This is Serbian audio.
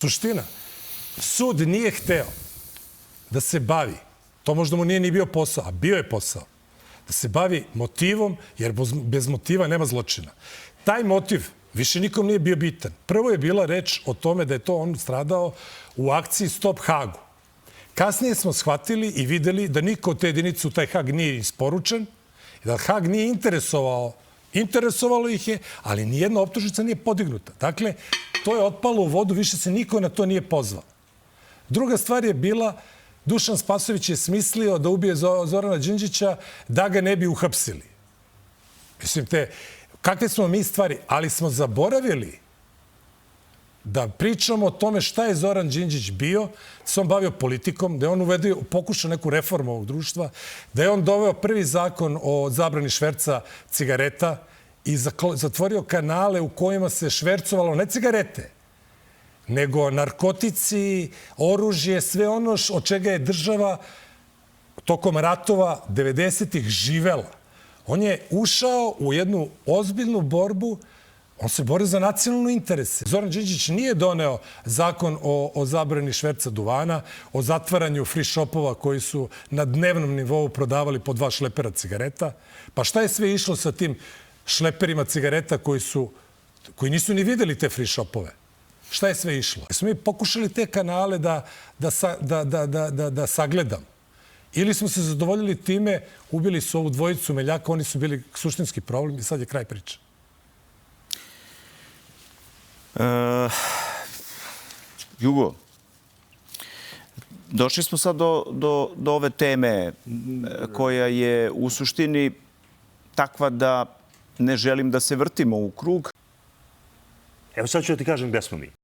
Suština, sud nije hteo da se bavi, to možda mu nije ni bio posao, a bio je posao, da se bavi motivom, jer bez motiva nema zločina. Taj motiv više nikom nije bio bitan. Prvo je bila reč o tome da je to on stradao u akciji Stop Hagu. Kasnije smo shvatili i videli da niko od te jedinice u taj Hag nije isporučen, da Hag nije interesovalo ih je, ali nijedna optužnica nije podignuta. Dakle, to je otpalo u vodu, više se niko na to nije pozvao. Druga stvar je bila, Dušan Spasojević je smislio da ubije Zorana Đinđića da ga ne bi uhapsili. Mislim, kakve smo mi stvari, ali smo zaboravili da pričamo o tome šta je Zoran Đinđić bio, da se on bavio politikom, da je on pokušao neku reformu ovog društva, da je on doveo prvi zakon o zabrani šverca cigareta i zatvorio kanale u kojima se švercovalo ne cigarete, nego narkotici, oružje, sve ono od čega je država tokom ratova 90-ih živela. On je ušao u jednu ozbiljnu borbu. On se bori za nacionalne interese. Zoran Đinđić nije doneo zakon o zabrani šverca duvana, o zatvaranju free shopova koji su na dnevnom nivou prodavali po 2 šlepera cigareta. Pa šta je sve išlo sa tim šleperima cigareta koji nisu ni videli te free shopove? Šta je sve išlo? Smo mi pokušali te kanale da sagledamo. Ili smo se zadovoljili time, ubili su ovu dvojicu Meljaka, oni su bili suštinski problem i sad je kraj priče. Jugo, došli smo sad do ove teme koja je u suštini takva da ne želim da se vrtimo u krug. Evo sad ću da ti kažem gde smo mi.